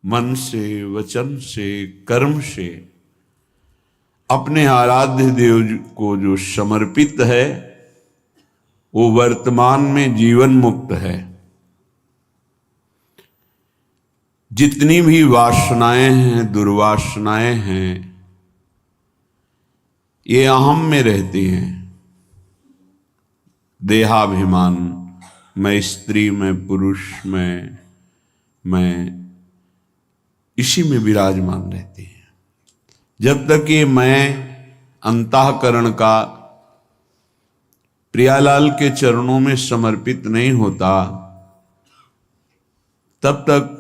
मन से, वचन से, कर्म से अपने आराध्य देव को जो समर्पित है वो वर्तमान में जीवन मुक्त है। जितनी भी वासनाएं हैं, दुर्वासनाएं हैं, ये अहम में रहती हैं। देहाभिमान, मैं स्त्री, मैं पुरुष, मैं इसी में विराजमान रहती है। जब तक ये मैं अंतःकरण का प्रियालाल के चरणों में समर्पित नहीं होता, तब तक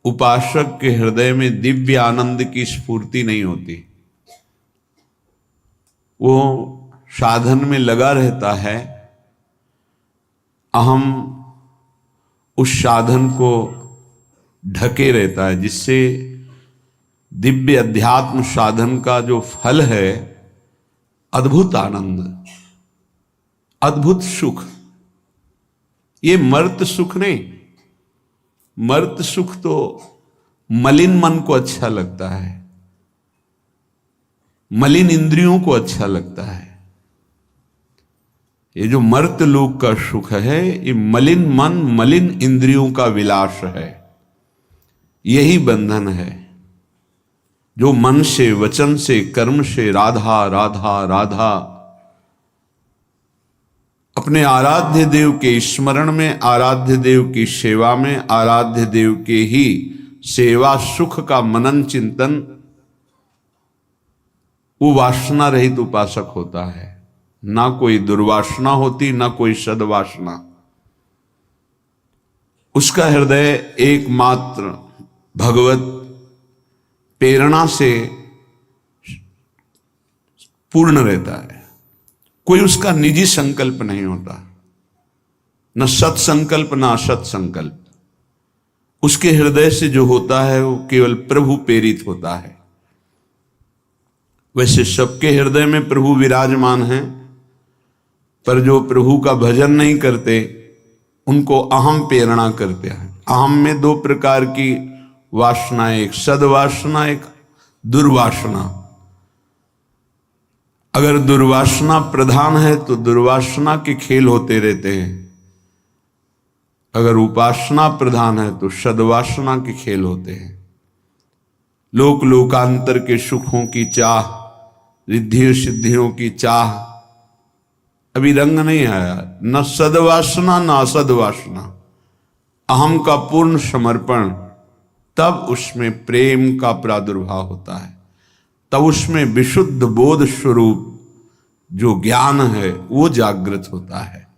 उपासक के हृदय में दिव्य आनंद की स्फूर्ति नहीं होती। वो साधन में लगा रहता है, अहम उस साधन को ढके रहता है, जिससे दिव्य अध्यात्म साधन का जो फल है, अद्भुत आनंद, अद्भुत सुख, ये मर्त सुख नहीं। मर्त सुख तो मलिन मन को अच्छा लगता है, मलिन इंद्रियों को अच्छा लगता है। ये जो मर्त लोक का सुख है, ये मलिन मन, मलिन इंद्रियों का विलास है। यही बंधन है जो मन से, वचन से, कर्म से राधा राधा राधा अपने आराध्य देव के स्मरण में, आराध्य देव की सेवा में, आराध्य देव के ही सेवा सुख का मनन चिंतन, वो वासना रहित उपासक होता है। ना कोई दुर्वासना होती, ना कोई सद्वासना। उसका हृदय एकमात्र भगवत प्रेरणा से पूर्ण रहता है। कोई उसका निजी संकल्प नहीं होता, न सत्संकल्प न असत संकल्प। उसके हृदय से जो होता है वो केवल प्रभु प्रेरित होता है। वैसे सबके हृदय में प्रभु विराजमान हैं, पर जो प्रभु का भजन नहीं करते उनको अहम प्रेरणा करते हैं। अहम में दो प्रकार की वासना, एक सद्वासना, एक दुर्वासना। अगर दुर्वासना प्रधान है तो दुर्वासना के खेल होते रहते हैं, अगर उपासना प्रधान है तो सद्वासना के खेल होते हैं। लोक लोकांतर के सुखों की चाह, रिद्धि सिद्धियों की चाह, अभी रंग नहीं आया। न सद्वासना न असद्वासना, अहम का पूर्ण समर्पण, तब उसमें प्रेम का प्रादुर्भाव होता है। तब उसमें विशुद्ध बोध स्वरूप जो ज्ञान है वो जागृत होता है।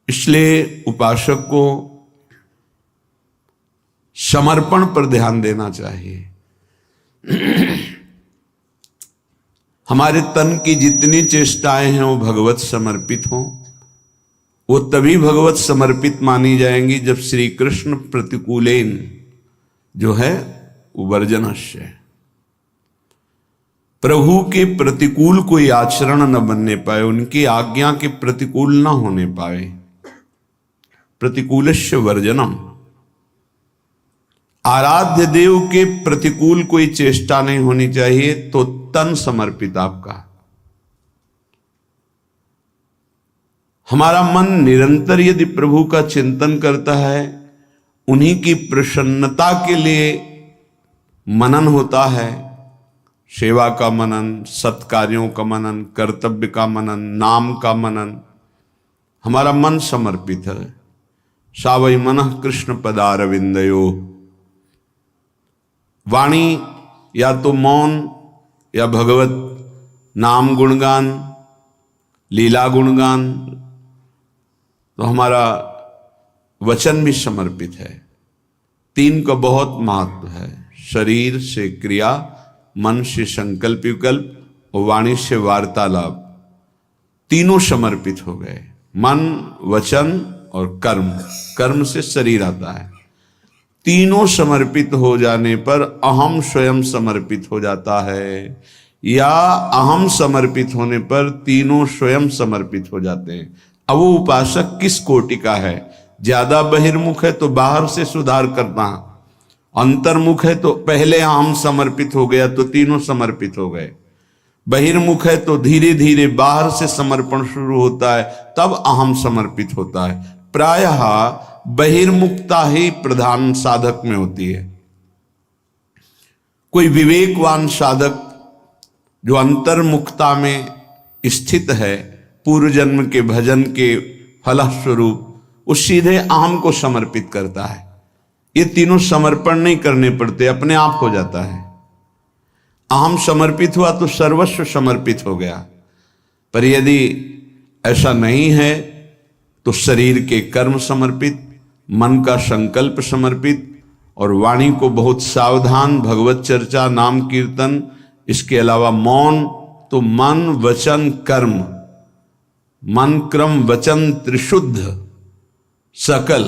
इसलिए उपासक को समर्पण पर ध्यान देना चाहिए। हमारे तन की जितनी चेष्टाएं हैं वो भगवत समर्पित हों। वो तभी भगवत समर्पित मानी जाएंगी जब श्री कृष्ण प्रतिकूलेन जो है वो वर्जनस्य, प्रभु के प्रतिकूल कोई आचरण न बनने पाए, उनकी आज्ञा के प्रतिकूल न होने पाए। प्रतिकूलस्य वर्जनम, आराध्य देव के प्रतिकूल कोई चेष्टा नहीं होनी चाहिए, तो तन समर्पित आपका। हमारा मन निरंतर यदि प्रभु का चिंतन करता है, उन्हीं की प्रसन्नता के लिए मनन होता है, सेवा का मनन, सत्कार्यों का मनन, कर्तव्य का मनन, नाम का मनन, हमारा मन समर्पित है। सावै मनः कृष्ण पदारविंदयो। वाणी या तो मौन या भगवत नाम गुणगान, लीला गुणगान, तो हमारा वचन भी समर्पित है। तीन का बहुत महत्व है, शरीर से क्रिया, मन से संकल्प विकल्प और वाणी से वार्तालाप, तीनों समर्पित हो गए। मन, वचन और कर्म, कर्म से शरीर आता है। तीनों समर्पित हो जाने पर अहम स्वयं समर्पित हो जाता है, या अहम समर्पित होने पर तीनों स्वयं समर्पित हो जाते हैं। अब वो उपासक किस कोटि का है? ज्यादा बहिर्मुख है तो बाहर से सुधार करना, अंतर्मुख है तो पहले अहम समर्पित हो गया तो तीनों समर्पित हो गए। बहिर्मुख है तो धीरे धीरे बाहर से समर्पण शुरू होता है, तब अहम समर्पित होता है। प्रायः बहिर्मुखता ही प्रधान साधक में होती है। कोई विवेकवान साधक जो अंतर्मुखता में स्थित है, पूर्व जन्म के भजन के फलस्वरूप, वो सीधे अहम को समर्पित करता है। ये तीनों समर्पण नहीं करने पड़ते, अपने आप हो जाता है। अहम समर्पित हुआ तो सर्वस्व समर्पित हो गया। पर यदि ऐसा नहीं है तो शरीर के कर्म समर्पित, मन का संकल्प समर्पित, और वाणी को बहुत सावधान, भगवत चर्चा, नाम कीर्तन, इसके अलावा मौन, तो मन वचन कर्म, मन क्रम वचन त्रिशुद्ध सकल,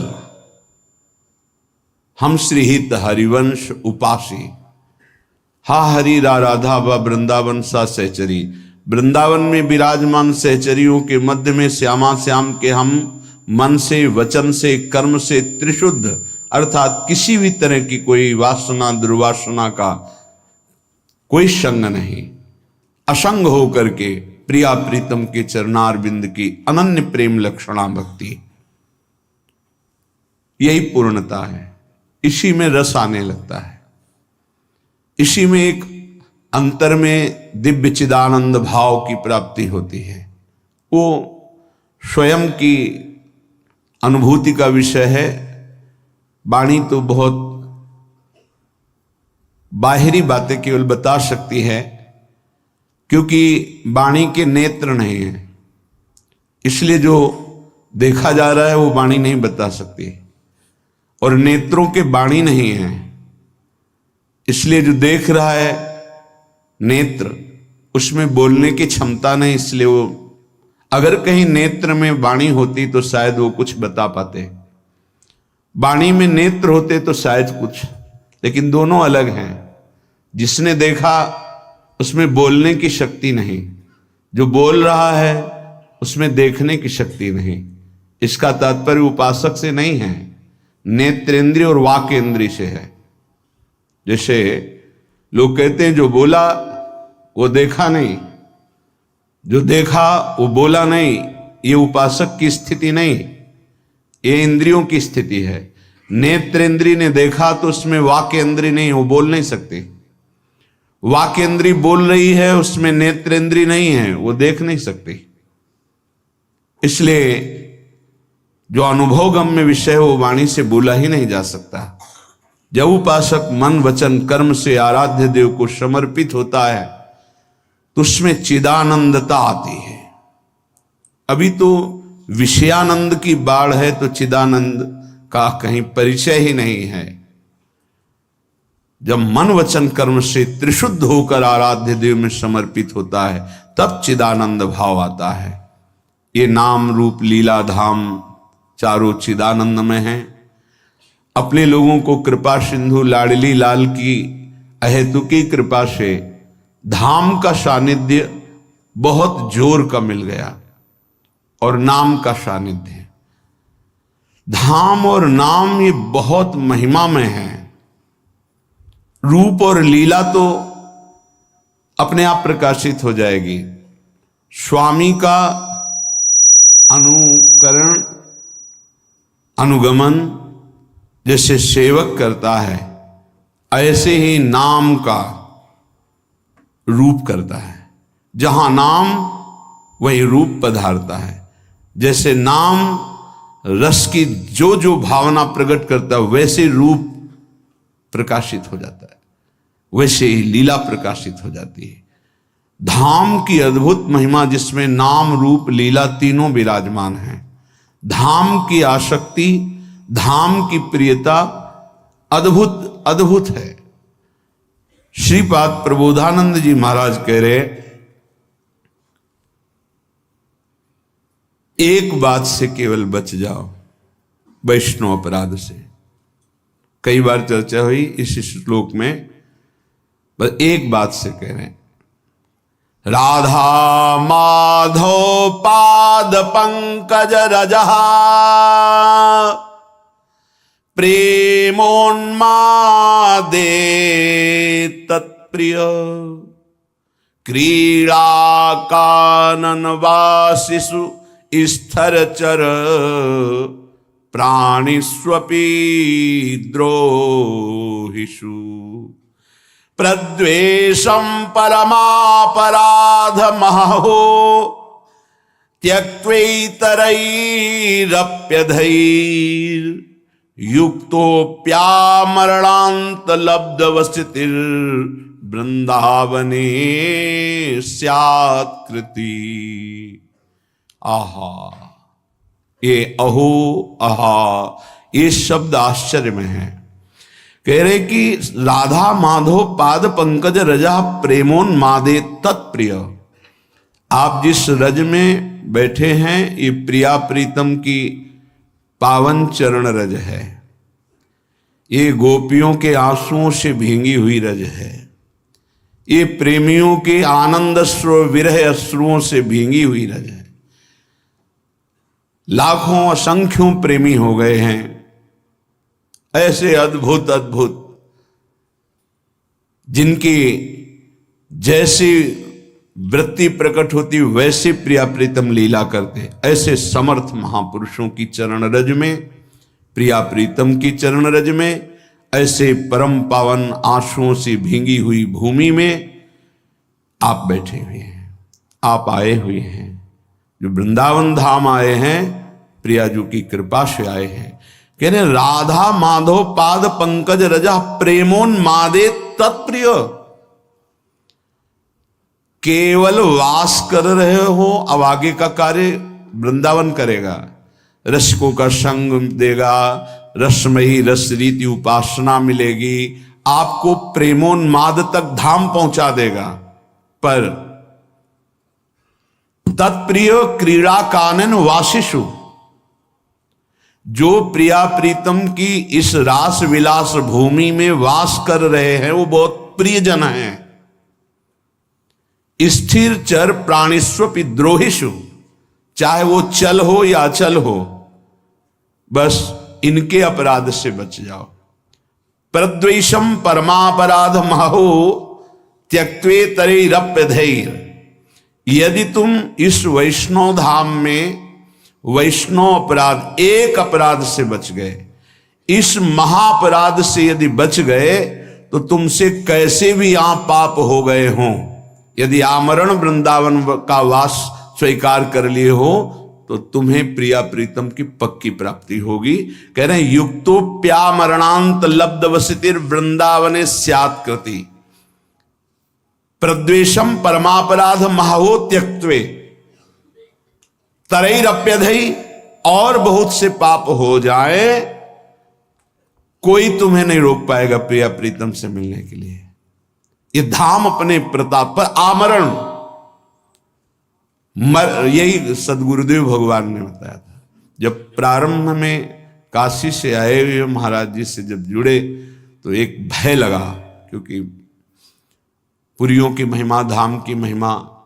हम श्रीहित हरिवंश उपासी, हा हरि रा राधा व वृंदावन सा सहचरी। वृंदावन में विराजमान सहचरियों के मध्य में श्यामा श्याम के हम मन से, वचन से, कर्म से त्रिशुद्ध, अर्थात किसी भी तरह की कोई वासना दुर्वासना का कोई संग नहीं, असंग होकर के प्रिया प्रीतम के चरणार बिंद की अनन्य प्रेम लक्षणा भक्ति, यही पूर्णता है। इसी में रस आने लगता है, इसी में एक अंतर में दिव्य चिदानंद भाव की प्राप्ति होती है। वो स्वयं की अनुभूति का विषय है। वाणी तो बहुत बाहरी बातें केवल बता सकती है, क्योंकि वाणी के नेत्र नहीं है, इसलिए जो देखा जा रहा है वो वाणी नहीं बता सकती, और नेत्रों के वाणी नहीं है, इसलिए जो देख रहा है नेत्र, उसमें बोलने की क्षमता नहीं, इसलिए वो, अगर कहीं नेत्र में वाणी होती तो शायद वो कुछ बता पाते, वाणी में नेत्र होते तो शायद कुछ, लेकिन दोनों अलग हैं। जिसने देखा उसमें बोलने की शक्ति नहीं, जो बोल रहा है उसमें देखने की शक्ति नहीं। इसका तात्पर्य उपासक से नहीं है, नेत्रेंद्रिय और वाकेंद्रिय से है। जैसे लोग कहते हैं जो बोला वो देखा नहीं, जो देखा वो बोला नहीं, ये उपासक की स्थिति नहीं, ये इंद्रियों की स्थिति है। नेत्रेंद्रिय ने देखा तो उसमें वाकेंद्रिय नहीं, वो बोल नहीं सकती। वाकेंद्रिय बोल रही है, उसमें नेत्रेंद्रिय नहीं है, वो देख नहीं सकती। इसलिए जो अनुभव गम्य विषय वो वाणी से बोला ही नहीं जा सकता। जब उपासक मन वचन कर्म से आराध्य देव को समर्पित होता है तो उसमें चिदानंदता आती है। अभी तो विषयानंद की बाढ़ है, तो चिदानंद का कहीं परिचय ही नहीं है। जब मन वचन कर्म से त्रिशुद्ध होकर आराध्य देव में समर्पित होता है तब चिदानंद भाव आता है। ये नाम रूप लीला धाम चारों चिदानंद में हैं। अपने लोगों को कृपा सिंधु लाडली लाल की अहेतुकी कृपा से धाम का सानिध्य बहुत जोर का मिल गया, और नाम का सानिध्य। धाम और नाम ये बहुत महिमा में है। रूप और लीला तो अपने आप प्रकाशित हो जाएगी। स्वामी का अनुकरण अनुगमन जैसे सेवक करता है, ऐसे ही नाम का रूप करता है। जहां नाम वही रूप पधारता है। जैसे नाम रस की जो जो भावना प्रकट करता है वैसे रूप प्रकाशित हो जाता है, वैसे ही लीला प्रकाशित हो जाती है। धाम की अद्भुत महिमा जिसमें नाम रूप लीला तीनों विराजमान हैं। धाम की आसक्ति, धाम की प्रियता अद्भुत अद्भुत है। श्रीपाद प्रबोधानंद जी महाराज कह रहे, एक बात से केवल बच जाओ, वैष्णव अपराध से। कई बार चर्चा हुई इस श्लोक में, बस एक बात से कह रहे हैं, राधा माधव पाद पंकज रजहा प्रेमोन्मादे तत्प्रिय क्रीड़ा काननवासिषु स्थरचर प्राणिष्वपि द्रोहिषु प्रद्वेषं परमापराधमहो त्यक्त्वैतरैरप्यधैर्युक्तोऽप्यामरणान्तलब्धवसतिर्वृन्दावने स्यात्कृति। आहा, ये अहो आहा, ये शब्द आश्चर्य में है। कह रहे कि राधा माधव पाद पंकज रजा प्रेमोन्मादे तत्प्रिय। आप जिस रज में बैठे हैं ये प्रिया प्रीतम की पावन चरण रज है। ये गोपियों के आंसुओं से भींगी हुई रज है। ये प्रेमियों के आनंद अश्रु विरह अश्रुओं से भींगी हुई रज है। लाखों असंख्यों प्रेमी हो गए हैं। ऐसे अद्भुत अद्भुत जिनकी जैसी वृत्ति प्रकट होती वैसे प्रिया प्रीतम लीला करते, ऐसे समर्थ महापुरुषों की चरण रज में, प्रिया प्रीतम की चरण रज में, ऐसे परम पावन आंसुओं से भींगी हुई भूमि में आप बैठे हुए हैं, आप आए हुए हैं। जो वृंदावन धाम आए हैं, प्रियाजू की कृपा से आए हैं। कहने राधा माधव पाद पंकज रजा प्रेमोन्मादे तत्प्रिय। केवल वास कर रहे हो, अब आगे का कार्य वृंदावन करेगा। रसिकों का संग देगा, रसमयी रस रीति उपासना मिलेगी, आपको प्रेमोन्माद तक धाम पहुंचा देगा। पर तत्प्रिय क्रीड़ा कानन वासिषु, जो प्रिया प्रीतम की इस रास विलास भूमि में वास कर रहे हैं वो बहुत प्रियजन हैं। स्थिर चर प्राणिस्वपि द्रोहिषु, चाहे वो चल हो या अचल हो, बस इनके अपराध से बच जाओ। प्रद्वेषम परमापराध महो त्यक्त्वेतरैरप्यधैर्। यदि तुम इस वैष्णव धाम में वैष्णव अपराध, एक अपराध से बच गए, इस महापराध से यदि बच गए, तो तुमसे कैसे भी यहां पाप हो गए हों, यदि आमरण वृंदावन का वास स्वीकार कर लिए हो, तो तुम्हें प्रिया प्रीतम की पक्की प्राप्ति होगी। कह रहे हैं युक्तोप्यामरणांत लब्ध वसितिर वृंदावने स्यात् कृति। प्रद्वेषम परमापराध महो त्यक्त्वे तरैरप्यधै, और बहुत से पाप हो जाए, कोई तुम्हें नहीं रोक पाएगा प्रिया प्रीतम से मिलने के लिए। ये धाम अपने प्रताप पर आमरण, यही सदगुरुदेव भगवान ने बताया था। जब प्रारंभ में काशी से आए हुए महाराज जी से जब जुड़े तो एक भय लगा, क्योंकि पुरियों की महिमा, धाम की महिमा,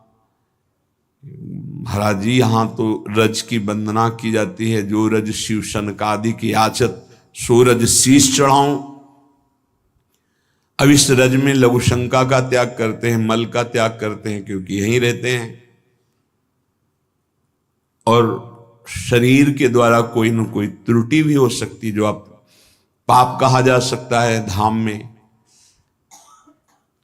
महाराज जी यहाँ तो रज की वंदना की जाती है, जो रज शिव सनकादि की आचत सो रज शीश चढ़ाऊं। अब इस रज में लघु शंका का त्याग करते हैं, मल का त्याग करते हैं, क्योंकि यहीं रहते हैं। और शरीर के द्वारा कोई न कोई त्रुटि भी हो सकती, जो आप पाप कहा जा सकता है धाम में,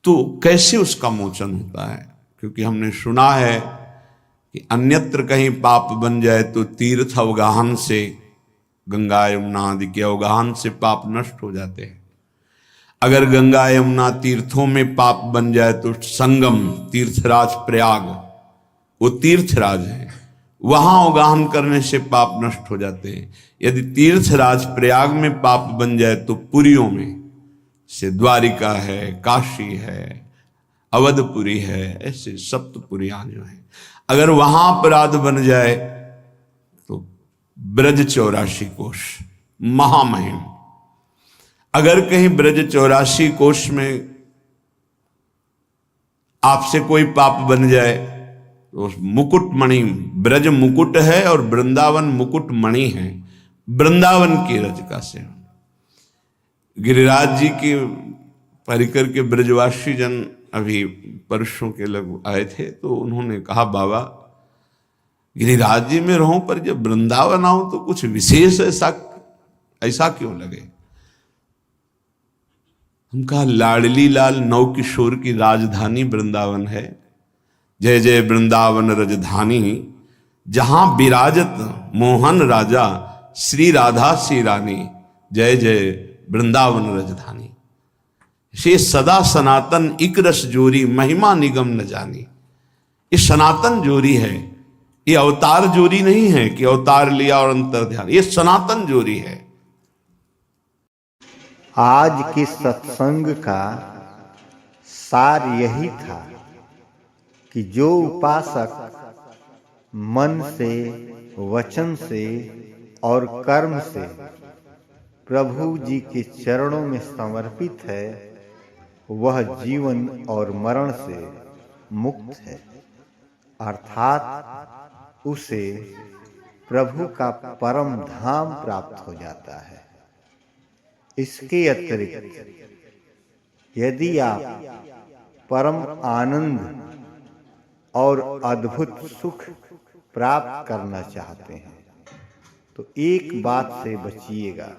तो कैसे उसका मोचन होता है? क्योंकि हमने सुना है कि अन्यत्र कहीं पाप बन जाए तो तीर्थ अवगाहन से, गंगा यमुना आदि के अवगाहन से पाप नष्ट हो जाते हैं। अगर गंगा यमुना तीर्थों में पाप बन जाए तो संगम तीर्थराज प्रयाग, वो तीर्थराज है, वहां अवगाहन करने से पाप नष्ट हो जाते हैं। यदि तीर्थराज प्रयाग में पाप बन जाए तो पुरियों में से द्वारिका है, काशी है, अवधपुरी है, ऐसे सप्तपुरियां जो है, अगर वहां अपराध बन जाए तो ब्रज 84 कोश महामहिम। अगर कहीं ब्रज 84 कोश में आपसे कोई पाप बन जाए तो मुकुट मणि, ब्रज मुकुट है और वृंदावन मुकुट मणि है, वृंदावन की रज का सेवन। गिरिराज जी के परिकर के ब्रजवासी जन अभी परसों के लग आए थे, तो उन्होंने कहा बाबा गिरिराज जी में रहूं पर जब वृंदावन आऊं तो कुछ विशेष ऐसा क्यों लगे। हम कहा लाडली लाल नौ किशोर की राजधानी वृंदावन है। जय जय वृंदावन राजधानी, जहां विराजत मोहन राजा, श्री राधा श्री रानी, जय जय वृंदावन राजधानी। से सदा सनातन इक रस जोरी, महिमा निगम न जानी। ये सनातन जोरी है, ये अवतार जोरी नहीं है कि अवतार लिया और अंतर ध्यान, ये सनातन जोरी है। आज के सत्संग का सार यही था कि जो उपासक मन से, वचन से और कर्म से प्रभु जी के चरणों में समर्पित है, वह जीवन और मरण से मुक्त है, अर्थात उसे प्रभु का परम धाम प्राप्त हो जाता है। इसके अतिरिक्त यदि आप परम आनंद और अद्भुत सुख प्राप्त करना चाहते हैं तो एक बात से बचिएगा,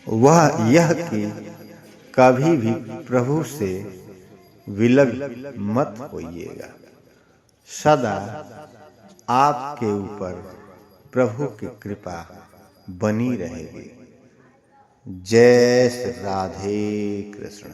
वह यह कि कभी भी प्रभु से विलग मत होइएगा। सदा आपके ऊपर प्रभु की कृपा बनी रहेगी। जय श्री राधे कृष्ण।